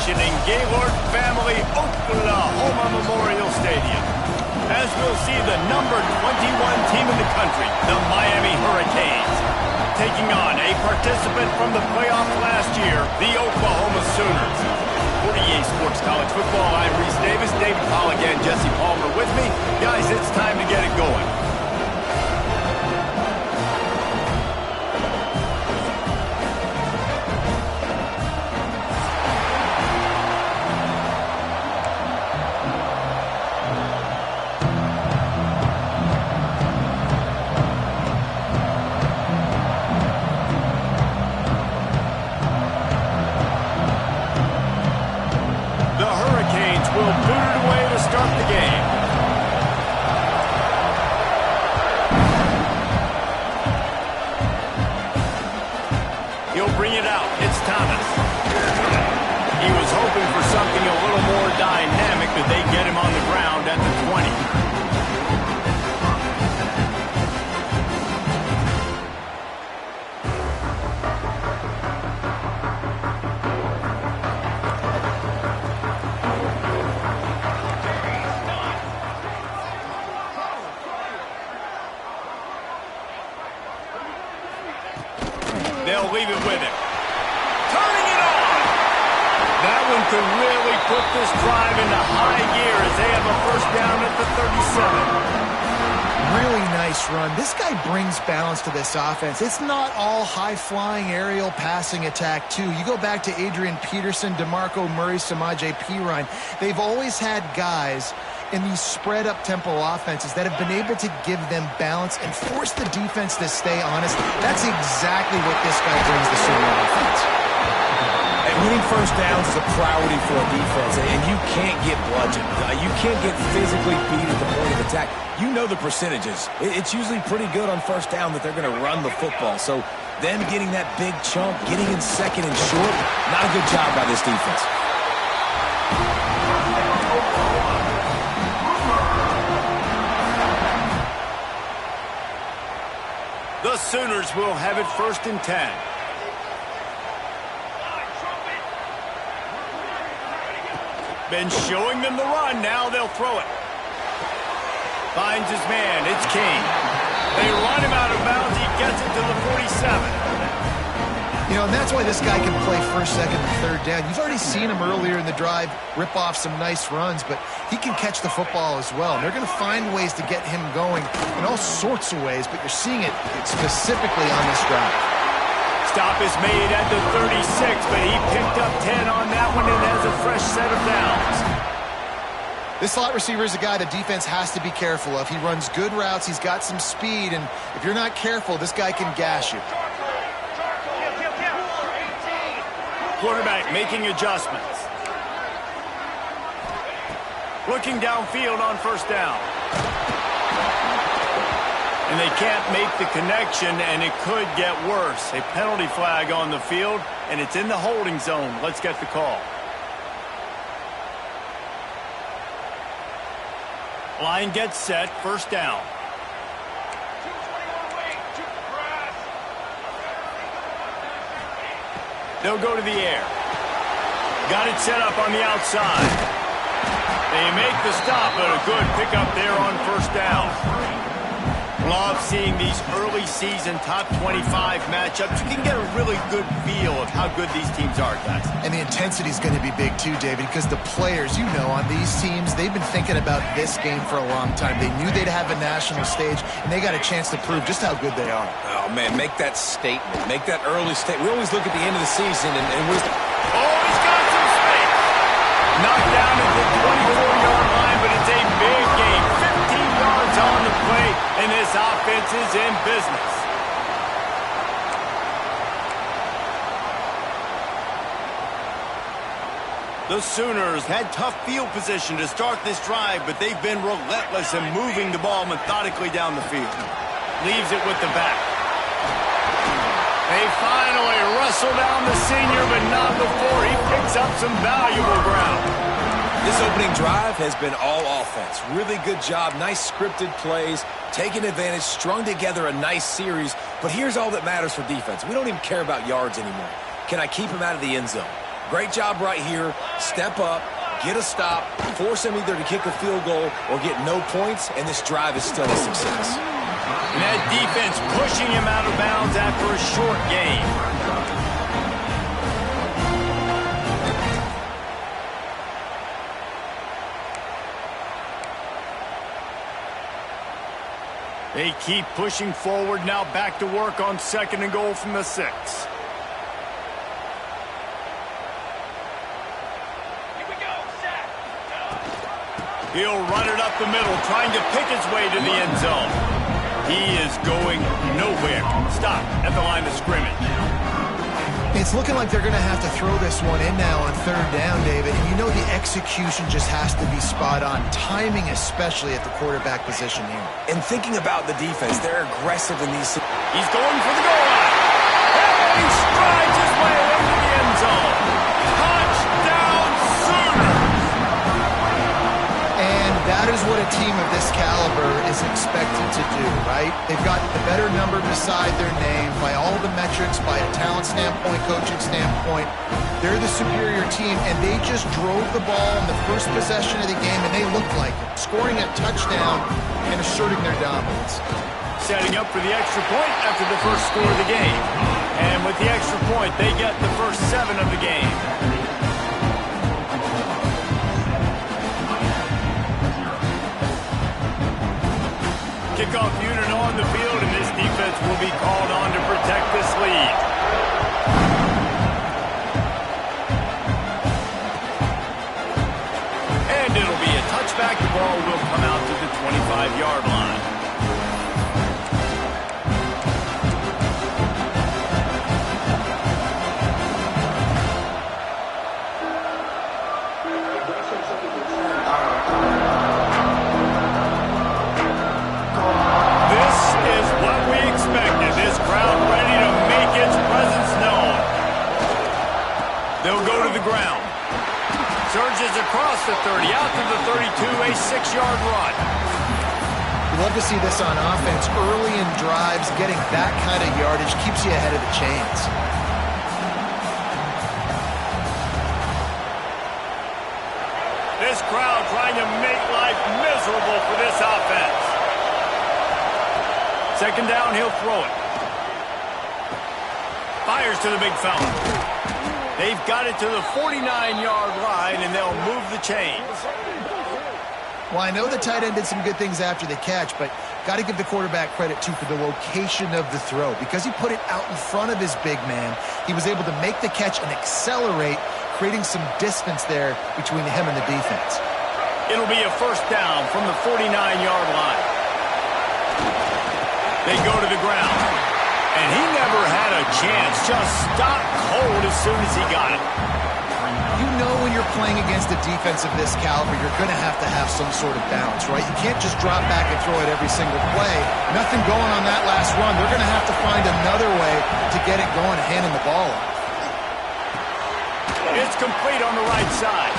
celebration in Gaylord Family Oklahoma Memorial Stadium, as we'll see the number 21 team in the country, the Miami Hurricanes, taking on a participant from the playoffs last year, the Oklahoma Sooners. For EA Sports College Football, I'm Reese Davis, David Paul again, Jesse Palmer with me. Guys, it's time to get it going. They'll leave it with him. Turning it on! That one could really put this drive into high gear as they have a first down at the 37. Really nice run. This guy brings balance to this offense. It's not all high-flying aerial passing attack, too. You go back to Adrian Peterson, DeMarco Murray, Samaje Perine. They've always had guys in these spread-up tempo offenses that have been able to give them balance and force the defense to stay honest. That's exactly what this guy brings the Sooner offense. And winning first downs is a priority for a defense, and you can't get bludgeoned. You can't get physically beat at the point of attack. You know the percentages. It's usually pretty good on first down that they're going to run the football. So them getting that big chunk, getting in second and short, not a good job by this defense. The Sooners will have it 1st and 10. Been showing them the run. Now they'll throw it. Finds his man. It's Kane. They run him out of bounds. He gets it to the 47. You know, and that's why this guy can play first, second, and third down. You've already seen him earlier in the drive rip off some nice runs, but he can catch the football as well. And they're going to find ways to get him going in all sorts of ways, but you're seeing it specifically on this drive. Stop is made at the 36, but he picked up 10 on that one and has a fresh set of downs. This slot receiver is a guy the defense has to be careful of. He runs good routes. He's got some speed, and if you're not careful, this guy can gash you. Quarterback making adjustments. Looking downfield on first down. And they can't make the connection, and it could get worse. A penalty flag on the field, and it's in the holding zone. Let's get the call. Line gets set, first down. They'll go to the air. Got it set up on the outside. They make the stop, but a good pickup there on first down. Love seeing these early season top 25 matchups. You can get a really good feel of how good these teams are, guys. And the intensity is going to be big too, David, because the players, you know, on these teams, they've been thinking about this game for a long time. They knew they'd have a national stage, and they got a chance to prove just how good they are. Oh, man, make that statement. Make that early statement. We always look at the end of the season, and we're... Oh, he's got some space. Knocked down at the 24-yard line, but it's a big game. 15 yards on the play, and this offense is in business. The Sooners had tough field position to start this drive, but they've been relentless in moving the ball methodically down the field. Leaves it with the back. They finally wrestle down the senior, but not before he picks up some valuable ground. This opening drive has been all offense. Really good job, nice scripted plays, taking advantage, strung together a nice series. But here's all that matters for defense. We don't even care about yards anymore. Can I keep him out of the end zone? Great job right here. Step up, get a stop, force him either to kick a field goal or get no points, and this drive is still a success. And that defense pushing him out of bounds after a short gain. They keep pushing forward, now back to work on 2nd and goal from the 6. Here we go, Zach. He'll run it up the middle, trying to pick his way to the end zone. He is going nowhere. Stop at the line of scrimmage. It's looking like they're going to have to throw this one in now on 3rd down, David. And you know the execution just has to be spot on. Timing especially at the quarterback position here. And thinking about the defense, they're aggressive in these. He's going for the goal line. And he strides his way into the end zone. Touchdown Sooners! And that is what a team of this caliber is expected to do, right? They've got the better number beside their name by all the metrics, by a talent standpoint, coaching standpoint. They're the superior team, and they just drove the ball in the first possession of the game, and they looked like it, scoring a touchdown and asserting their dominance. Setting up for the extra point after the first score of the game. And with the extra point, they get the first 7 of the game. Kickoff unit on the field, and this defense will be called on to protect this lead. And it'll be a touchback. The ball will come out to the 25-yard line. They'll go to the ground. Surges across the 30, out to the 32, a 6-yard run. You love to see this on offense. Early in drives, getting that kind of yardage keeps you ahead of the chains. This crowd trying to make life miserable for this offense. 2nd down, he'll throw it. Fires to the big fella. They've got it to the 49-yard line, and they'll move the chains. Well, I know the tight end did some good things after the catch, but got to give the quarterback credit, too, for the location of the throw. Because he put it out in front of his big man, he was able to make the catch and accelerate, creating some distance there between him and the defense. It'll be a 1st down from the 49-yard line. They go to the ground. And he never had a chance, just stopped cold as soon as he got it. You know when you're playing against a defense of this caliber, you're going to have some sort of balance, right? You can't just drop back and throw it every single play. Nothing going on that last run. They're going to have to find another way to get it going, handing the ball off. It's complete on the right side.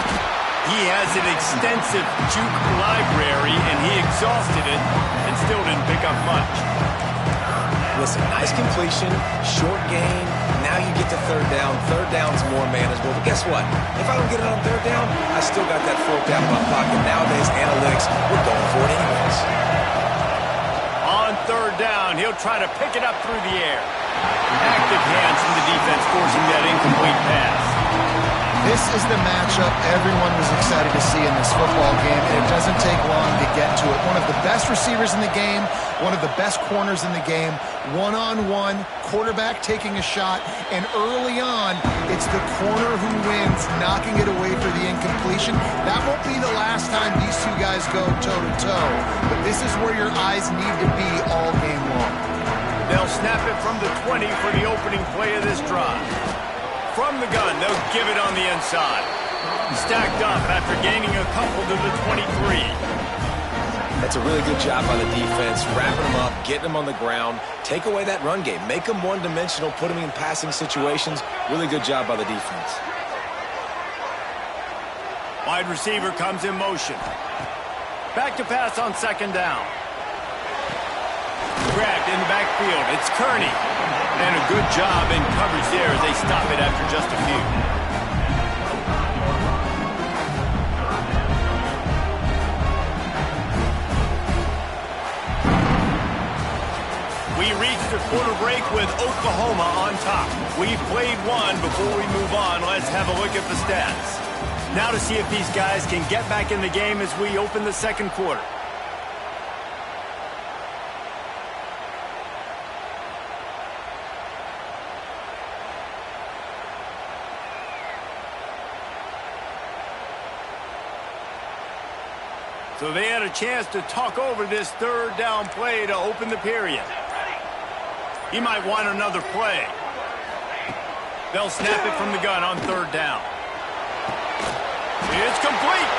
He has an extensive juke library, and he exhausted it and still didn't pick up much. Listen, nice completion, short gain. Now you get to 3rd down. 3rd down's more manageable. But guess what? If I don't get it on 3rd down, I still got that 4th down in my pocket. Nowadays, analytics, we're going for it anyways. On 3rd down, he'll try to pick it up through the air. Active hands from the defense forcing that incomplete pass. This is the matchup everyone was excited to see in this football game, and it doesn't take long to get to it. One of the best receivers in the game, one of the best corners in the game, one-on-one, quarterback taking a shot, and early on, it's the corner who wins, knocking it away for the incompletion. That won't be the last time these two guys go toe-to-toe, but this is where your eyes need to be all game long. They'll snap it from the 20 for the opening play of this drive. From the gun, they'll give it on the inside. Stacked up after gaining a couple to the 23. That's a really good job by the defense, wrapping them up, getting them on the ground, take away that run game, make them one-dimensional, put them in passing situations. Really good job by the defense. Wide receiver comes in motion. Back to pass on 2nd down. Grabbed in the backfield. It's Kearney. And a good job in coverage there as they stop it after just a few. break with Oklahoma on top. We've played one. Before we move on, let's have a look at the stats. Now to see if these guys can get back in the game as we open the second quarter. So they had a chance to talk over this third down play to open the period. He might want another play. They'll snap it from the gun on third down. It's complete.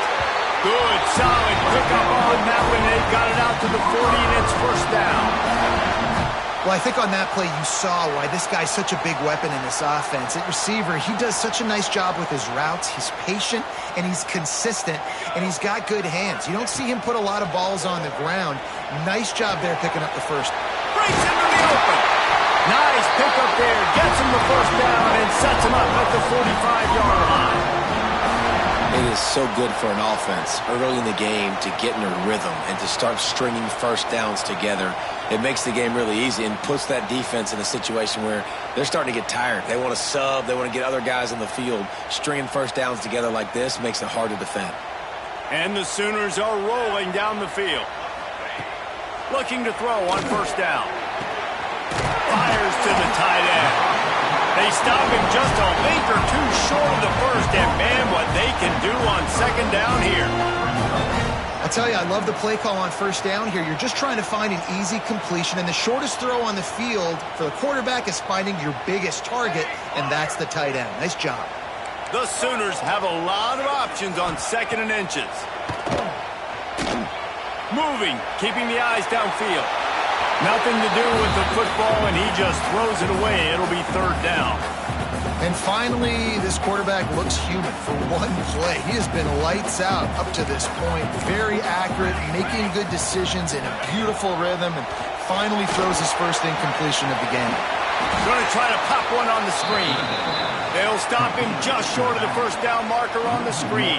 Good, solid pickup on that one. They got it out to the 40, and it's first down. Well, I think on that play you saw why this guy's such a big weapon in this offense. At receiver, he does such a nice job with his routes. He's patient, and he's consistent, and he's got good hands. You don't see him put a lot of balls on the ground. Nice job there picking up the first. Breaks into the open. Nice pickup there. Gets him the first down and sets him up at the 45-yard line. It is so good for an offense early in the game to get in a rhythm and to start stringing first downs together. It makes the game really easy and puts that defense in a situation where they're starting to get tired. They want to sub. They want to get other guys in the field. Stringing first downs together like this makes it hard to defend. And the Sooners are rolling down the field. Looking to throw on first down. Fires to the tight end. They stop him just a link or two short of the first, and man, what they can do on second down here. I tell you, I love the play call on first down here. You're just trying to find an easy completion, and the shortest throw on the field for the quarterback is finding your biggest target, and that's the tight end. Nice job. The Sooners have a lot of options on second and inches. Moving, keeping the eyes downfield. Nothing to do with the football, and he just throws it away. It'll be third down. And finally, this quarterback looks human for one play. He has been lights out up to this point. Very accurate, making good decisions in a beautiful rhythm, and finally throws his first incompletion of the game. Going to try to pop one on the screen. They'll stop him just short of the first down marker on the screen.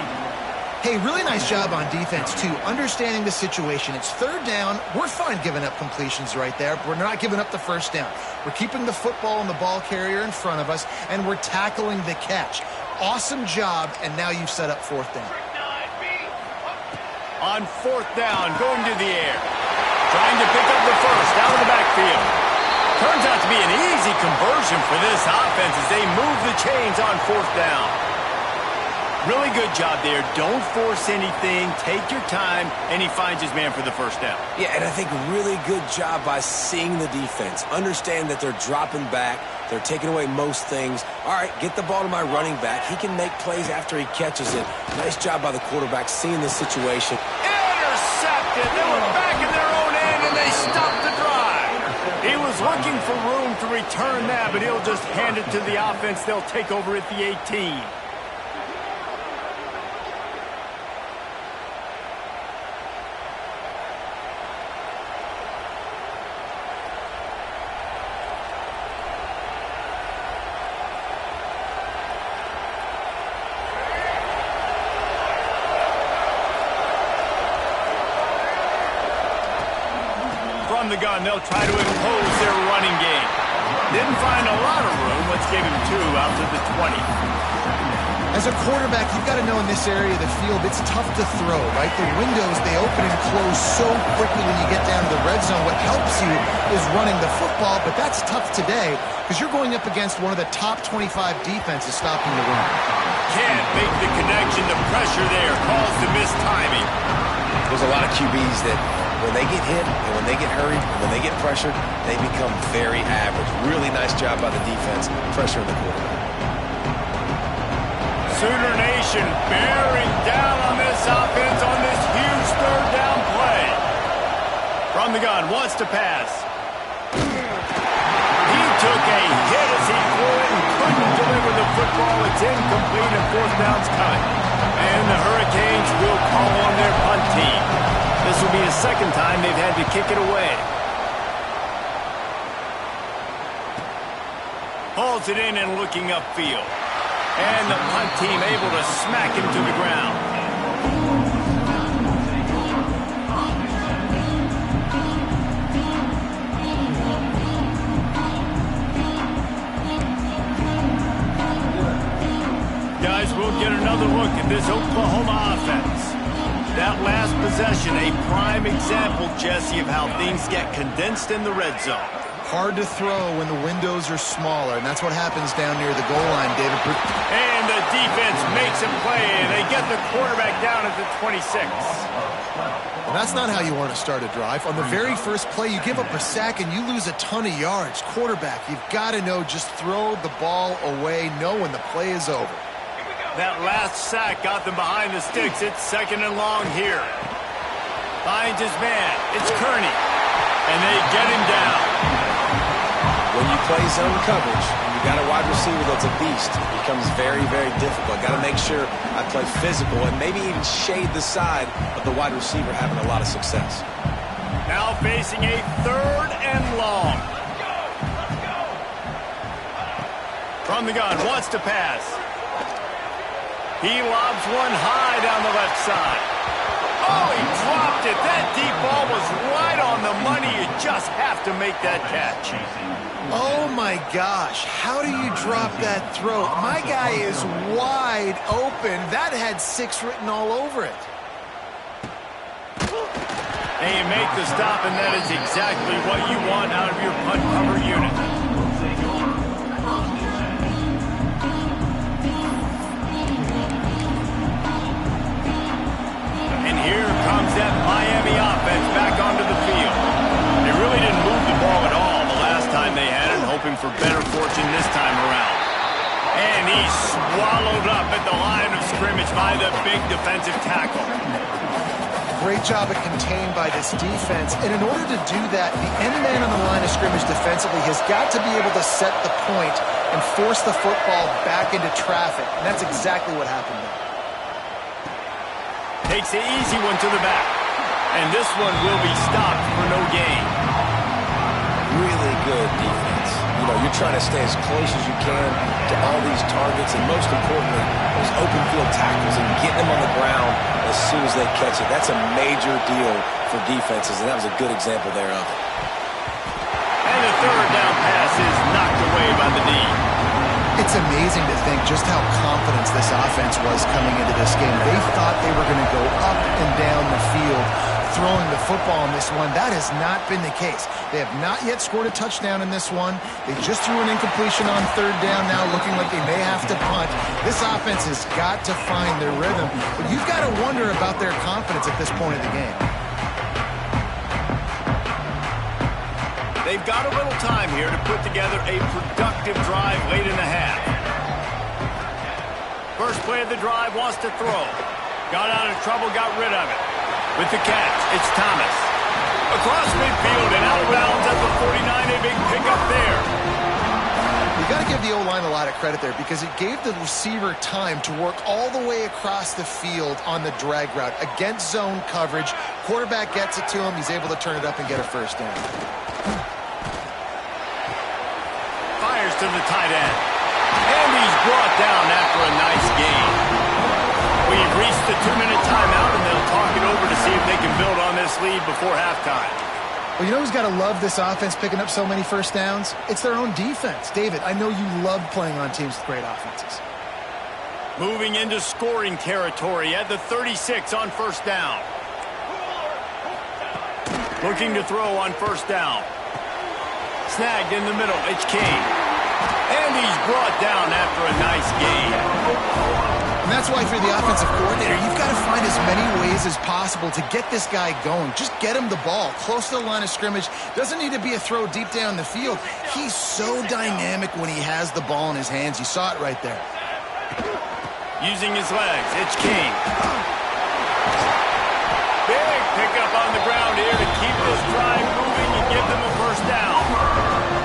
Hey, really nice job on defense, too, understanding the situation. It's third down. We're fine giving up completions right there, but we're not giving up the first down. We're keeping the football and the ball carrier in front of us, and we're tackling the catch. Awesome job, and now you've set up fourth down. On fourth down, going to the air. Trying to pick up the first out of the backfield. Turns out to be an easy conversion for this offense as they move the chains on fourth down. Really good job there. Don't force anything. Take your time, and he finds his man for the first down. Yeah, and I think really good job by seeing the defense. Understand that they're dropping back. They're taking away most things. All right, get the ball to my running back. He can make plays after he catches it. Nice job by the quarterback seeing the situation. Intercepted. They were back in their own end, and they stopped the drive. He was looking for room to return that, but he'll just hand it to the offense. They'll take over at the 18. From the gun, they'll try to impose their running game. Didn't find a lot of room. Let's give him 2 out to the 20. As a quarterback, you've got to know in this area of the field, it's tough to throw, right? The windows, they open and close so quickly when you get down to the red zone. What helps you is running the football, but that's tough today because you're going up against one of the top 25 defenses stopping the run. Can't make the connection. The pressure there caused the missed timing. There's a lot of QBs that when they get hit and when they get hurried, and when they get pressured, they become very average. Really nice job by the defense, pressuring the quarterback. Sooner Nation bearing down on this offense on this huge third down play. From the gun, wants to pass. He took a hit as he threw it and couldn't deliver the football. It's incomplete and fourth down's coming. And the Hurricanes will call on their punt team. This will be the second time they've had to kick it away. Hauls it in and looking upfield. And the punt team able to smack him to the ground. get another look at this Oklahoma offense. That last possession, a prime example, Jesse, of how things get condensed in the red zone. Hard to throw when the windows are smaller, and that's what happens down near the goal line, David. And the defense makes a play, and they get the quarterback down at the 26. And that's not how you want to start a drive. On the very first play, you give up a sack and you lose a ton of yards. Quarterback, you've got to know, just throw the ball away, know when the play is over. That last sack got them behind the sticks. It's 2nd and long here. Finds his man. It's Kearney. And they get him down. When you play zone coverage, and you got a wide receiver that's a beast, it becomes very, very difficult. Got to make sure I play physical and maybe even shade the side of the wide receiver having a lot of success. Now facing a 3rd and long. From the gun, wants to pass. He lobs one high down the left side. Oh, he dropped it. That deep ball was right on the money. You just have to make that catch. Oh, my gosh. How do you drop that throw? My guy is wide open. That had 6 written all over it. And you make the stop, and that is exactly what you want out of your punt cover unit. And here comes that Miami offense back onto the field. They really didn't move the ball at all the last time they had it, hoping for better fortune this time around. And he's swallowed up at the line of scrimmage by the big defensive tackle. Great job of contained by this defense. And in order to do that, the end man on the line of scrimmage defensively has got to be able to set the point and force the football back into traffic. And that's exactly what happened there. Takes the easy one to the back. And this one will be stopped for no gain. Really good defense. You know, you're trying to stay as close as you can to all these targets, and most importantly, those open field tackles and getting them on the ground as soon as they catch it. That's a major deal for defenses, and that was a good example there of it. And the 3rd down pass is knocked away by the D. It's amazing to think just how confident this offense was coming into this game. They thought they were going to go up and down the field throwing the football in this one. That has not been the case. They have not yet scored a touchdown in this one. They just threw an incompletion on 3rd down now, looking like they may have to punt. This offense has got to find their rhythm, but you've got to wonder about their confidence at this point of the game. They've got a little time here to put together a productive drive late in the half. First play of the drive, wants to throw. Got out of trouble, got rid of it. With the catch, it's Thomas. Across midfield and out of bounds at the 49, a big pickup there. You got to give the O-line a lot of credit there because it gave the receiver time to work all the way across the field on the drag route against zone coverage. Quarterback gets it to him. He's able to turn it up and get a 1st down. Fires to the tight end. And he's brought down after a nice gain. We've reached the 2-minute timeout, and they'll talk it over to see if they can build on this lead before halftime. Well, you know who's got to love this offense picking up so many 1st downs? It's their own defense. David, I know you love playing on teams with great offenses. Moving into scoring territory at the 36 on 1st down. Looking to throw on 1st down. Snagged in the middle, it's King. And he's brought down after a nice gain. And that's why if you're the offensive coordinator, you've got to find as many ways as possible to get this guy going. Just get him the ball close to the line of scrimmage. Doesn't need to be a throw deep down the field. He's so dynamic when he has the ball in his hands. You saw it right there. Using his legs, it's King. Big pickup on the ground here to keep this drive moving and give them a 1st down.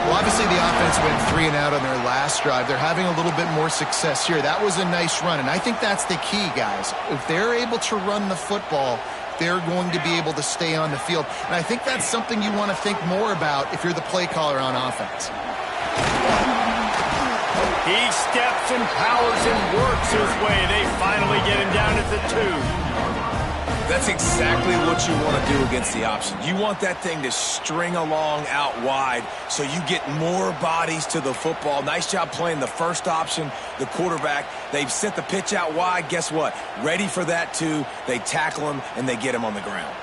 Well, obviously the offense went 3 and out on their last drive. They're having a little bit more success here. That was a nice run, and I think that's the key, guys. If they're able to run the football, they're going to be able to stay on the field. And I think that's something you want to think more about if you're the play caller on offense. He steps and powers and works his way. They finally get him down at the 2. That's exactly what you want to do against the option. You want that thing to string along out wide so you get more bodies to the football. Nice job playing the first option, the quarterback. They've sent the pitch out wide. Guess what? Ready for that, too. They tackle him, and they get him on the ground.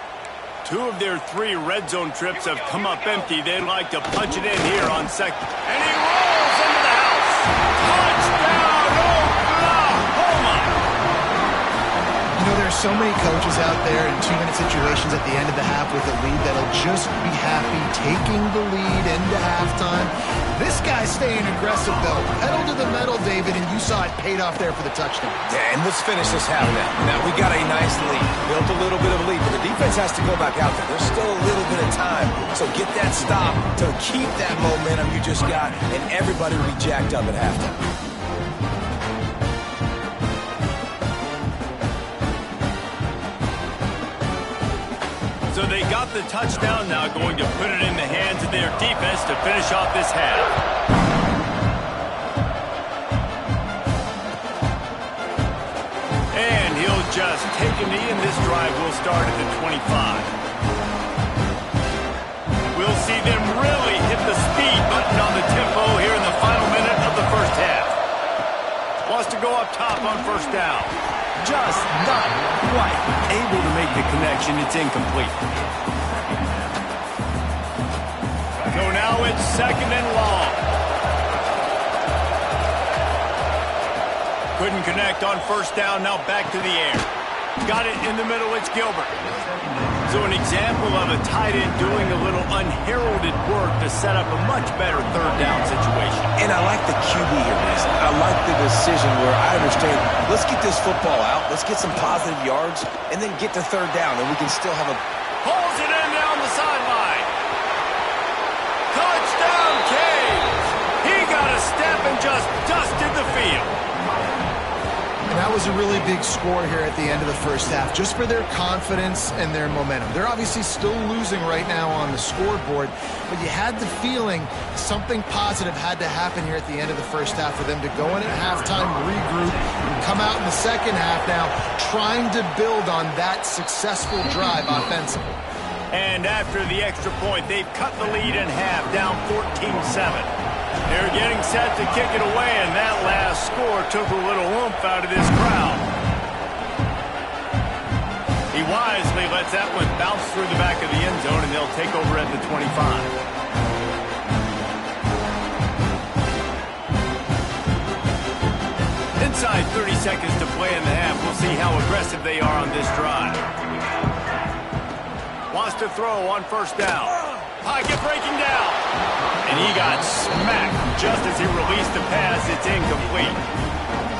2 of their 3 red zone trips have come up empty. They'd like to punch it in here on second. And he rolls into the house. Touchdown, Oklahoma! You know, there's so many coaches out there in 2-minute situations at the end of the half with a lead that'll just be happy taking the lead into halftime. This guy's staying aggressive, though. Pedal to the metal, David, and you saw it paid off there for the touchdown. Yeah, and let's finish this half now. Now, we got a nice lead. Built a little bit of a lead, but the defense has to go back out there. There's still a little bit of time. So get that stop to keep that momentum you just got, and everybody will be jacked up at halftime. So they got the touchdown, now going to put it in the hands of their defense to finish off this half. And he'll just take a knee, and this drive will start at the 25. We'll see them really hit the speed button on the tempo here in the final minute of the first half. Wants to go up top on first down. Just not quite able to make the connection. It's incomplete. So now it's second and long. Couldn't connect on first down. Now back to the air. Got it in the middle. It's Gilbert. So an example of a tight end doing a little unheralded work to set up a much better third down situation. And I like the QB here, Mason. I like the decision where I understand, let's get this football out, let's get some positive yards, and then get to third down, and we can still have a... Pulls it in down the sideline. Touchdown, Canes! He got a step and just dusted the field. And that was a really big score here at the end of the first half, just for their confidence and their momentum. They're obviously still losing right now on the scoreboard, but you had the feeling something positive had to happen here at the end of the first half for them to go in at halftime, regroup, and come out in the second half now trying to build on that successful drive offensively. And after the extra point, they've cut the lead in half, down 14-7. They're getting set to kick it away, and that last score took a little oomph out of this crowd. He wisely lets that one bounce through the back of the end zone, and they'll take over at the 25. Inside 30 seconds to play in the half. We'll see how aggressive they are on this drive. Wants to throw on first down. Pocket breaking down. And he got smacked just as he released the pass. It's incomplete.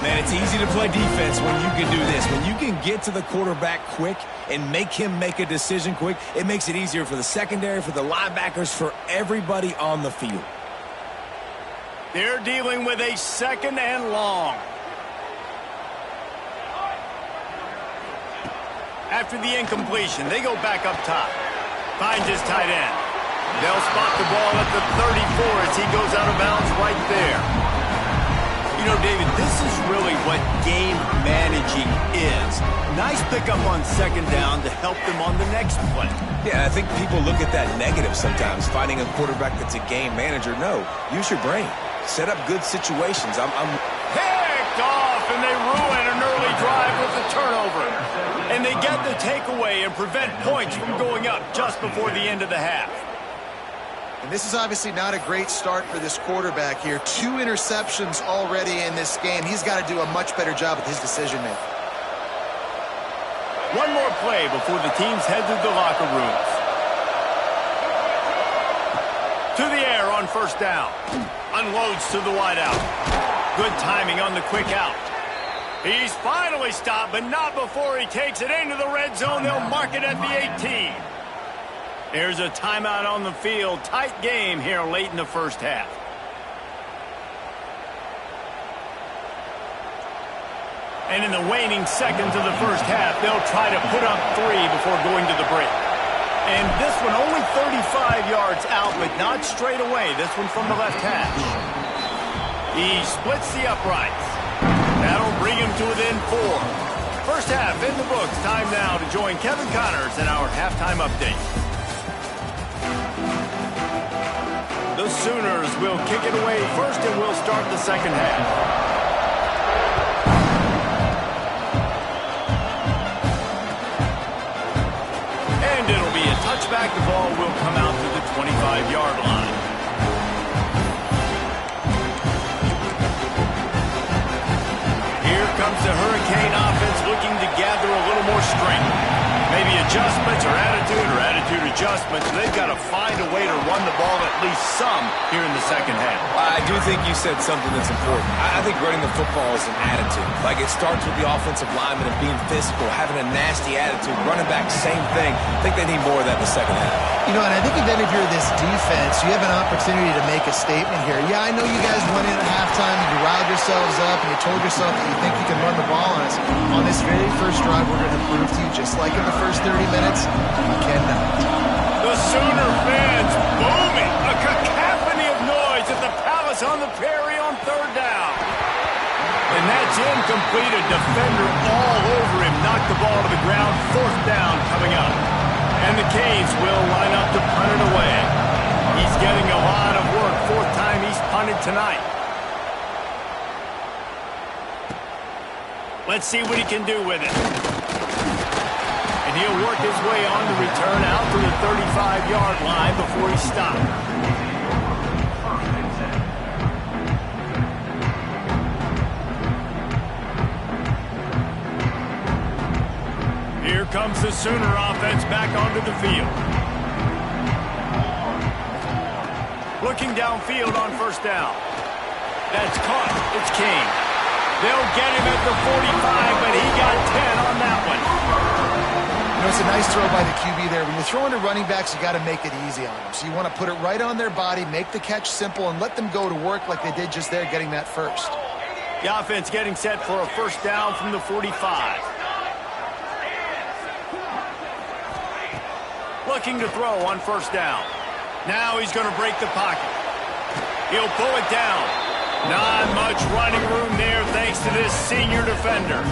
Man, it's easy to play defense when you can do this. When you can get to the quarterback quick and make him make a decision quick, it makes it easier for the secondary, for the linebackers, for everybody on the field. They're dealing with a second and long. After the incompletion, they go back up top. Finds his tight end. They'll spot the ball at the 34 as he goes out of bounds right there. You know, David, this is really what game managing is. Nice pickup on second down to help them on the next play. Yeah, I think people look at that negative sometimes, finding a quarterback that's a game manager. No, use your brain. Set up good situations. Picked off, and they ruin an early drive with the turnover. And they get the takeaway and prevent points from going up just before the end of the half. And this is obviously not a great start for this quarterback here. 2 interceptions already in this game. He's got to do a much better job with his decision-making. One more play before the teams head to the locker rooms. To the air on first down. Unloads to the wideout. Good timing on the quick out. He's finally stopped, but not before he takes it into the red zone. They'll mark it at the 18. There's a timeout on the field. Tight game here late in the first half. And in the waning seconds of the first half, they'll try to put up 3 before going to the break. And this one only 35 yards out, but not straight away. This one from the left hash. He splits the uprights. That'll bring him to within 4. First half in the books. Time now to join Kevin Connors in our halftime update. The Sooners will kick it away first, and we'll start the second half. And it'll be a touchback. The ball will come out to the 25-yard line. Here comes the Hurricane offense looking to gather a little more strength. Maybe adjustments or attitude adjustments. They've got to find a way to run the ball at least some here in the second half. I do think you said something that's important. I think running the football is an attitude. Like, it starts with the offensive lineman and being physical, having a nasty attitude. Running back, same thing. I think they need more of that in the second half. You know, and I think if any of you're this defense, you have an opportunity to make a statement here. Yeah, I know you guys went in at halftime and you riled yourselves up and you told yourself that you think you can run the ball on us. On this very first drive, we're going to prove to you, just like in the first 30 minutes, you cannot. The Sooner fans booming. A cacophony of noise at the Palace on the Prairie on third down. And that's incomplete. A defender all over him. Knocked the ball to the ground. Fourth down coming up. And the Canes will line up to punt it away. He's getting a lot of work. Fourth time he's punted tonight. Let's see what he can do with it. And he'll work his way on the return out to the 35-yard line before he stopped. Here comes the Sooner offense back onto the field. Looking downfield on first down. That's caught. It's King. They'll get him at the 45, but he got 10 on that one. You know, it's a nice throw by the QB there. When you're throwing to running backs, you got to make it easy on them. So you want to put it right on their body, make the catch simple, and let them go to work like they did just there, getting that first. The offense getting set for a first down from the 45. Looking to throw on first down. Now he's going to break the pocket. He'll pull it down. Not much running room there thanks to this senior defender.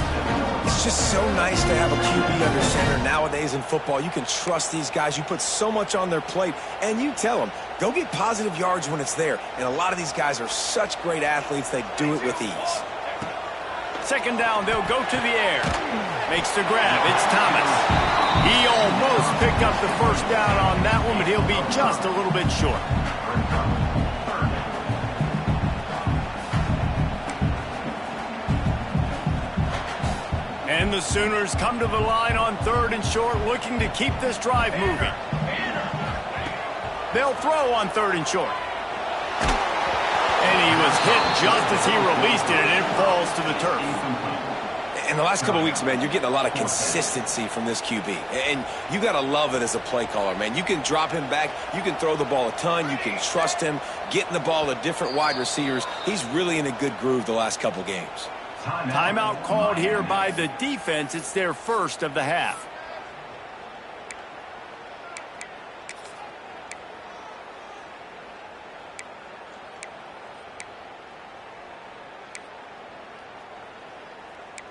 It's just so nice to have a QB under center nowadays in football. You can trust these guys. You put so much on their plate, and you tell them, go get positive yards when it's there. And a lot of these guys are such great athletes, they do it with ease. Second down, they'll go to the air. Makes the grab. It's Thomas. He almost picked up the first down on that one, but he'll be just a little bit short. And the Sooners come to the line on third and short, looking to keep this drive moving. They'll throw on third and short. And he was hit just as he released it, and it falls to the turf. In the last couple of weeks, man, you're getting a lot of consistency from this QB. And you got to love it as a play caller, man. You can drop him back. You can throw the ball a ton. You can trust him, getting the ball to different wide receivers. He's really in a good groove the last couple games. Timeout called here by the defense. It's their first of the half.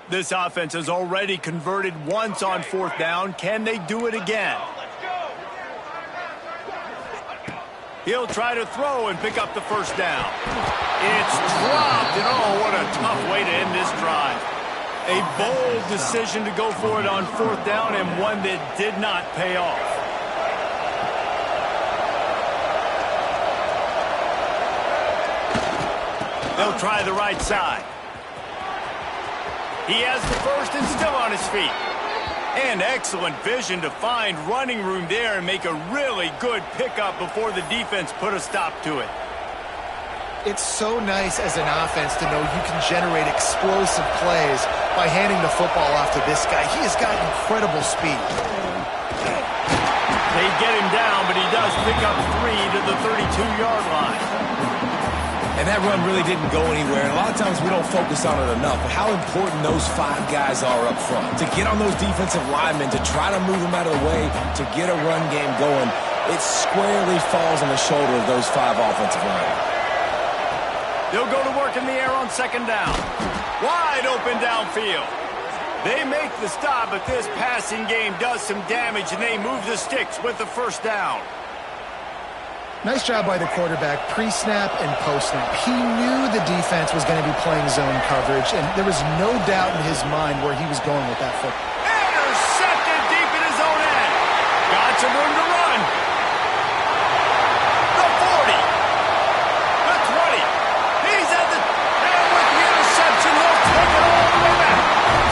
This offense has already converted once on fourth down. Can they do it again? He'll try to throw and pick up the first down. It's dropped, and oh, what a tough way to end this drive. A bold decision to go for it on fourth down, and one that did not pay off. They'll try the right side. He has the first and still on his feet. And excellent vision to find running room there and make a really good pickup before the defense put a stop to it. It's so nice as an offense to know you can generate explosive plays by handing the football off to this guy. He has got incredible speed. They get him down, but he does pick up 3 to the 32-yard line. And that run really didn't go anywhere. And a lot of times we don't focus on it enough, but how important those 5 guys are up front. To get on those defensive linemen, to try to move them out of the way, to get a run game going, it squarely falls on the shoulder of those 5 offensive linemen. They'll go to work in the air on second down. Wide open downfield. They make the stop, but this passing game does some damage, and they move the sticks with the first down. Nice job by the quarterback, pre-snap and post-snap. He knew the defense was going to be playing zone coverage, and there was no doubt in his mind where he was going with that football. Intercepted deep in his own end. Got some room to run. The 40. The 20. He's at the... And with the interception, he'll take it all the way back.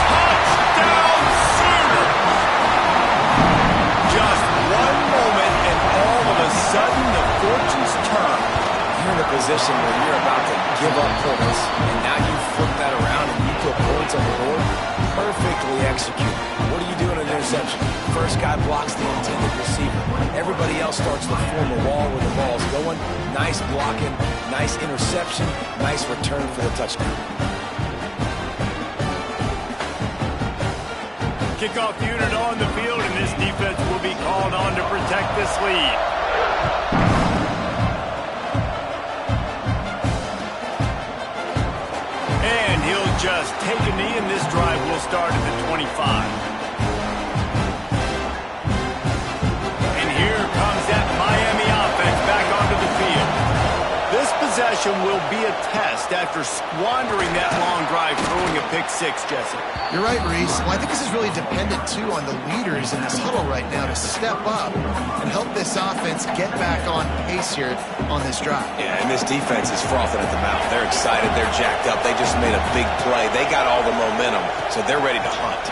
Touchdown Sooners. Just one moment, and all of a sudden, the fortunes turn. You're in a position where you're about to give up points, and now you flip that around and you put points on the board. Perfectly executed. What do you do in an interception? First guy blocks the intended receiver. Everybody else starts to form a wall where the ball's going. Nice blocking, nice interception, nice return for the touchdown. Kickoff unit on the field, and this defense will be called on to protect this lead. And he'll just take a knee, and this drive will start at the 25. And here comes that Miami offense back onto the field. This possession will be a test after squandering that long drive, throwing a pick six, Jesse. You're right, Reese. Well, I think this is really dependent, too, on the leaders in this huddle right now to step up and help this offense get back on pace here on this drive. Yeah, and this defense is frothing at the mouth. They're excited. They're jacked up. They just made a big play. They got all the momentum, so they're ready to hunt.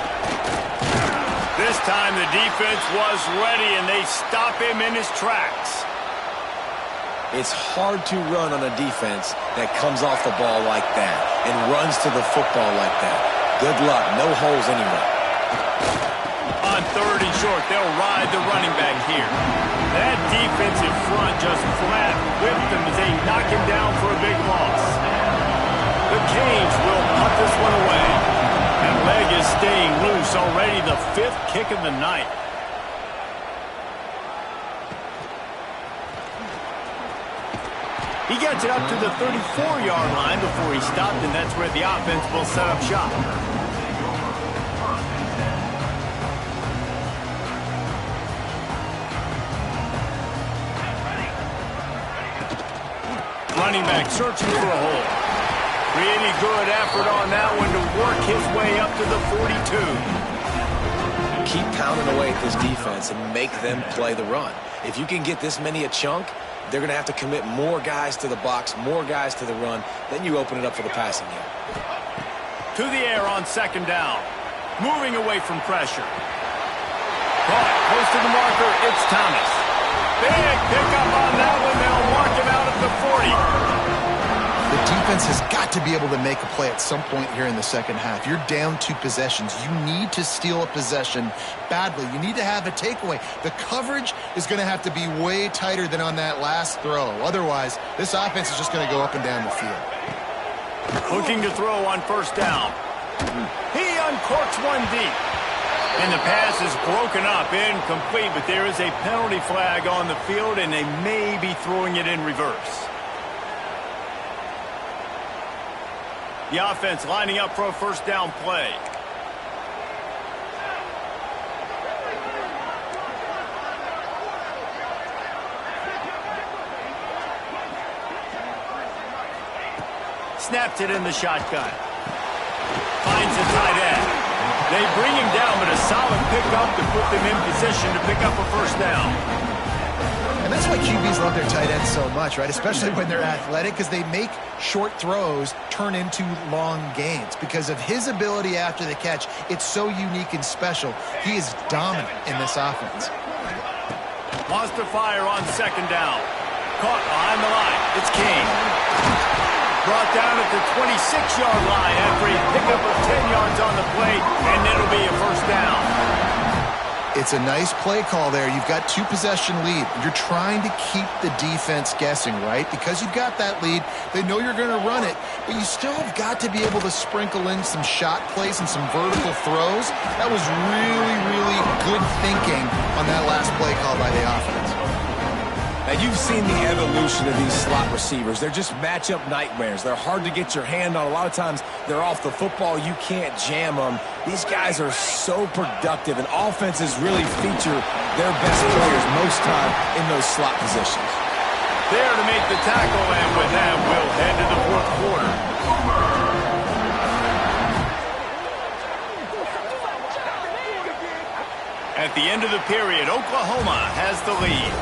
This time the defense was ready, and they stop him in his tracks. It's hard to run on a defense that comes off the ball like that and runs to the football like that. Good luck. No holes anywhere. On third and short, they'll ride the running back here. That defensive front just flat whipped him as they knock him down for a big loss. The Canes will punt this one away. That leg is staying loose already, the fifth kick of the night. He gets it up to the 34-yard line before he stopped, and that's where the offense will set up shop. Running back searching for a hole. Really good effort on that one to work his way up to the 42. Keep pounding away at this defense and make them play the run. If you can get this many a chunk, they're going to have to commit more guys to the box, more guys to the run. Then you open it up for the passing game. To the air on second down. Moving away from pressure. Caught, close to the marker, it's Thomas. Big pickup on that one. They'll mark him out at the 40. The defense has got to be able to make a play at some point here in the second half. You're down 2 possessions. You need to steal a possession badly. You need to have a takeaway. The coverage is going to have to be way tighter than on that last throw. Otherwise, this offense is just going to go up and down the field. Looking to throw on first down. He uncorks one deep. And the pass is broken up, incomplete, but there is a penalty flag on the field, and they may be throwing it in reverse. The offense lining up for a first down play. Snaps it in the shotgun. Finds the tight end. They bring him down, but a solid pickup to put them in position to pick up a first down. And that's why QBs love their tight ends so much, right? Especially when they're athletic, because they make short throws turn into long gains. Because of his ability after the catch, it's so unique and special. He is dominant in this offense. Wants to fire on second down. Caught behind the line. It's Kane. Brought down at the 26-yard line after a pickup of 10 yards on the play, and it'll be a first down. It's a nice play call there. You've got 2-possession lead. You're trying to keep the defense guessing, right? Because you've got that lead, they know you're going to run it, but you still have got to be able to sprinkle in some shot plays and some vertical throws. That was really, really good thinking on that last play call by the offense. Now, you've seen the evolution of these slot receivers. They're just matchup nightmares. They're hard to get your hand on. A lot of times, they're off the football. You can't jam them. These guys are so productive, and offenses really feature their best players most time in those slot positions. There to make the tackle, and with that, we'll head to the fourth quarter. At the end of the period, Oklahoma has the lead.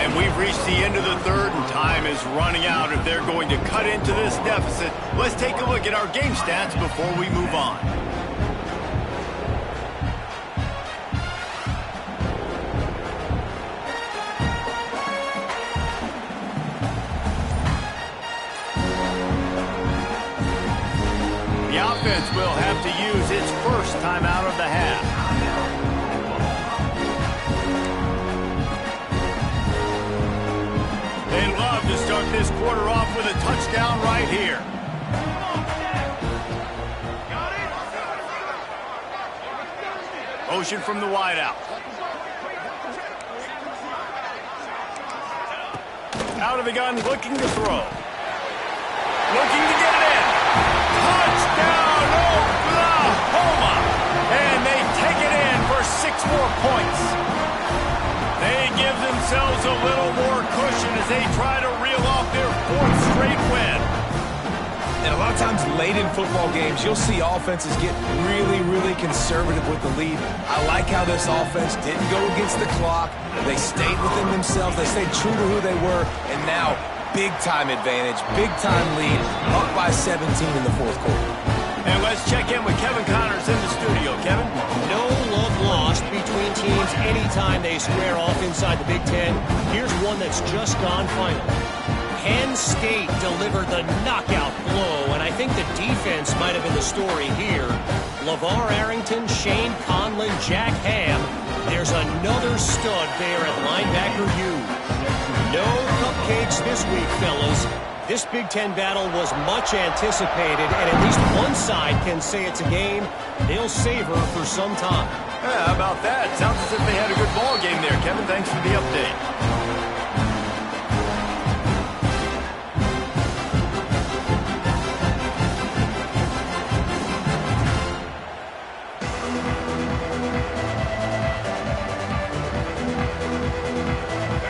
And we've reached the end of the third, and time is running out if they're going to cut into this deficit. Let's take a look at our game stats before we move on. The offense will have to use its first time out of the half. They'd love to start this quarter off with a touchdown right here. Motion from the wideout. Out of the gun, looking to throw. Looking to get it in. Touchdown, Oklahoma! And they take it in for 6 more points. They give themselves a little more cushion as they try to reel off their 4th straight win. And a lot of times late in football games, you'll see offenses get really, really conservative with the lead. I like how this offense didn't go against the clock. They stayed within themselves. They stayed true to who they were. And now, big-time advantage, big-time lead, up by 17 in the fourth quarter. And let's check in with Kevin Connors in the studio. Kevin? No love lost between teams anytime they square off inside the Big Ten. Here's one that's just gone final. Penn State delivered the knockout blow, and I think the defense might have been the story here. LeVar Arrington, Shane Conlon, Jack Ham. There's another stud there at linebacker U. No cupcakes this week, fellas. This Big Ten battle was much anticipated, and at least one side can say it's a game they'll savor for some time. Yeah, how about that? Sounds as if they had a good ball game there, Kevin. Thanks for the update.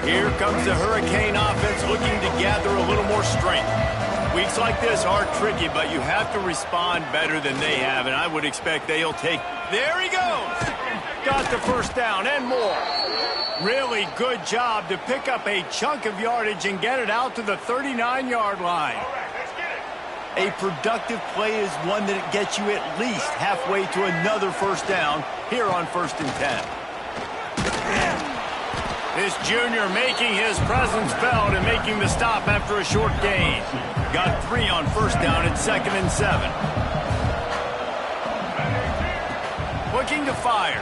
Here comes the Hurricane offense looking to gather a little more strength. Weeks like this are tricky, but you have to respond better than they have, and I would expect they'll take... There he goes! Got the first down and more. Really good job to pick up a chunk of yardage and get it out to the 39-yard line. A productive play is one that gets you at least halfway to another first down here on 1st and 10. This junior making his presence felt and making the stop after a short gain. Got 3 on first down at 2nd and 7. Looking to fire.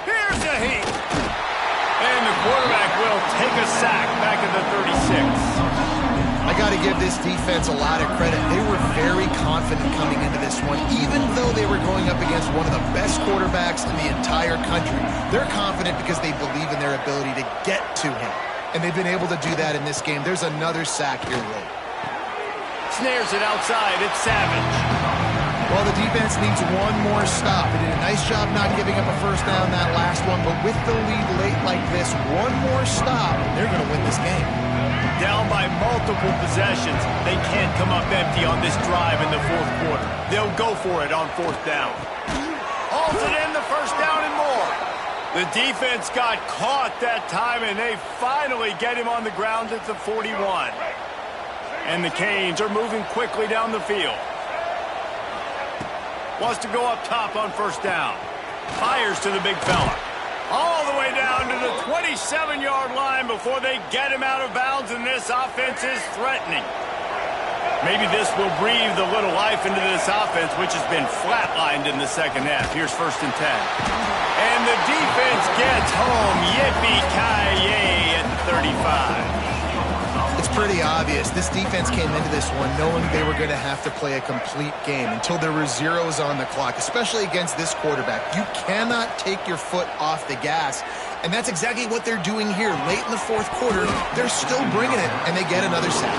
Here's a heat. And the quarterback will take a sack back at the 36. I got to give this defense a lot of credit. They were very confident coming into this one, even though they were going up against one of the best quarterbacks in the entire country. They're confident because they believe in their ability to get to him, and they've been able to do that in this game. There's another sack here, Ray. Snares it outside. It's Savage. Well, the defense needs one more stop. They did a nice job not giving up a first down that last one, but with the lead late like this, one more stop, they're going to win this game. Down by multiple possessions. They can't come up empty on this drive in the fourth quarter. They'll go for it on 4th down. Halted in the first down and more. The defense got caught that time, and they finally get him on the ground at the 41. And the Canes are moving quickly down the field. Wants to go up top on first down. Fires to the big fella. All the way down to the 27-yard line before they get him out of bounds, and this offense is threatening. Maybe this will breathe a little life into this offense, which has been flatlined in the second half. Here's 1st and 10. And the defense gets home. Yippee-ki-yay at the 35. It's pretty obvious. This defense came into this one knowing they were going to have to play a complete game until there were zeros on the clock, especially against this quarterback. You cannot take your foot off the gas And that's exactly what they're doing here. Late in the fourth quarter, they're still bringing it, and they get another sack.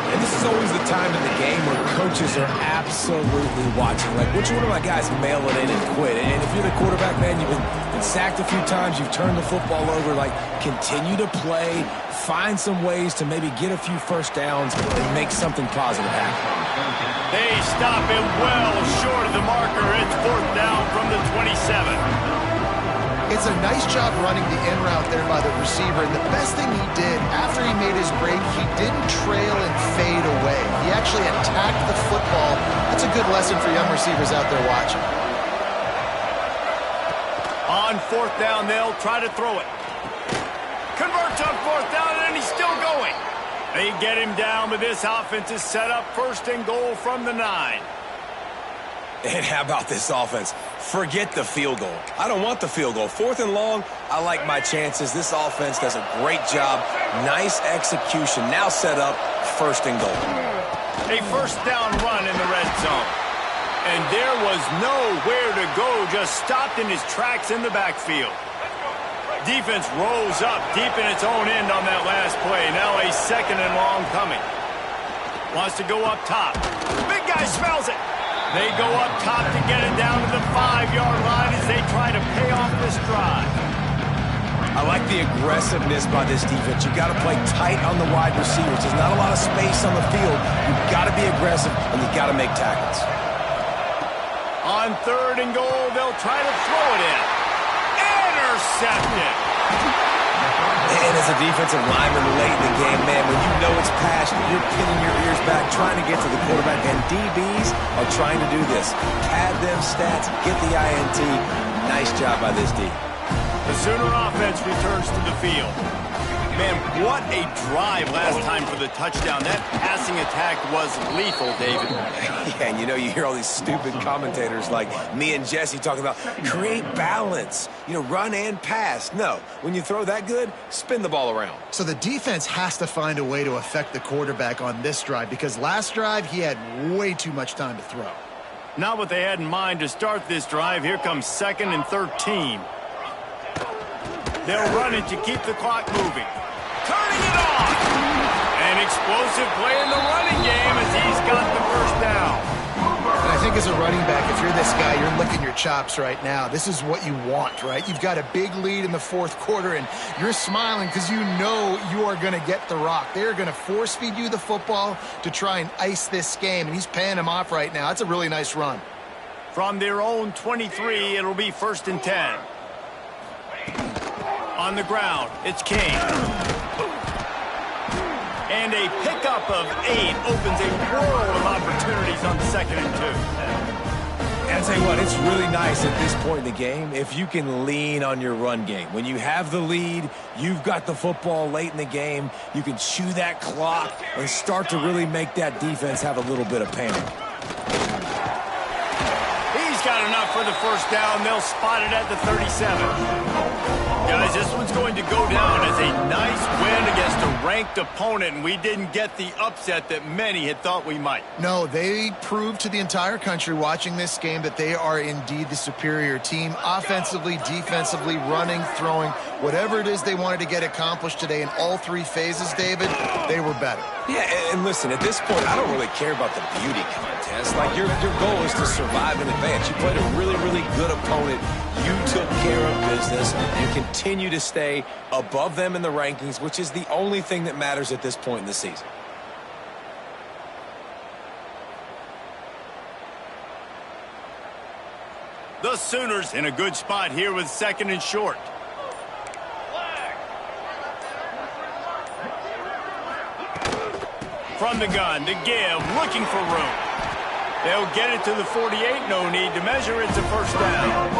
And this is always the time in the game where coaches are absolutely watching. Like, which one of my guys mail it in and quit? And if you're the quarterback, man, you've been sacked a few times, you've turned the football over, like, continue to play, find some ways to maybe get a few first downs and make something positive happen. They stop him well short of the marker. It's fourth down from the 27. It's a nice job running the in route there by the receiver, and the best thing he did after he made his break, he didn't trail and fade away. He actually attacked the football. That's a good lesson for young receivers out there watching. On fourth down, they'll try to throw it. Converts on fourth down, and he's still going. They get him down, but this offense is set up first and goal from the 9. And how about this offense? Forget the field goal. I don't want the field goal. Fourth and long, I like my chances. This offense does a great job. Nice execution. Now set up first and goal. A first down run in the red zone. And there was nowhere to go, just stopped in his tracks in the backfield. Defense rose up deep in its own end on that last play. Now a second and long coming. Wants to go up top. Big guy smells it. They go up top to get it down to the 5-yard line as they try to pay off this drive. I like the aggressiveness by this defense. You've got to play tight on the wide receivers. There's not a lot of space on the field. You've got to be aggressive, and you've got to make tackles. On third and goal, they'll try to throw it in. Intercepted. And as a defensive lineman late in the game, man, when you know it's passed, you're pinning your ears back, trying to get to the quarterback, and DBs are trying to do this. Pad them stats, get the INT. Nice job by this D. The Sooner offense returns to the field. Man, what a drive last time for the touchdown. That passing attack was lethal, David. Yeah, and you hear all these stupid commentators like me and Jesse talking about create balance, run and pass. No, when you throw that good, spin the ball around. So the defense has to find a way to affect the quarterback on this drive, because last drive he had way too much time to throw. Not what they had in mind to start this drive. Here comes 2nd and 13. They'll run it to keep the clock moving. Turning it off. An explosive play in the running game as he's got the first down. And I think as a running back, if you're this guy, you're licking your chops right now. This is what you want, right? You've got a big lead in the fourth quarter, and you're smiling because you know you are going to get the rock. They're going to force feed you the football to try and ice this game, and he's paying him off right now. That's a really nice run. From their own 23, it'll be 1st and 10. On the ground, it's King. And a pickup of 8 opens a world of opportunities on 2nd and 2. And I tell you what, it's really nice at this point in the game if you can lean on your run game. When you have the lead, you've got the football late in the game, you can chew that clock and start to really make that defense have a little bit of panic. He's got enough for the first down. They'll spot it at the 37. Guys, this one's going to go down as a nice win against a ranked opponent, and we didn't get the upset that many had thought we might. No, they proved to the entire country watching this game that they are indeed the superior team. Offensively, defensively, running, throwing, whatever it is they wanted to get accomplished today in all 3 phases, David, they were better. Yeah, and listen, at this point, I don't really care about the beauty contest. Like, your goal is to survive in advance. You played a really, really good opponent. You took care of business and continue to stay above them in the rankings, which is the only thing that matters at this point in the season. The Sooners in a good spot here with 2nd and short. From the gun, to give, looking for room. They'll get it to the 48, no need to measure. It's a first down.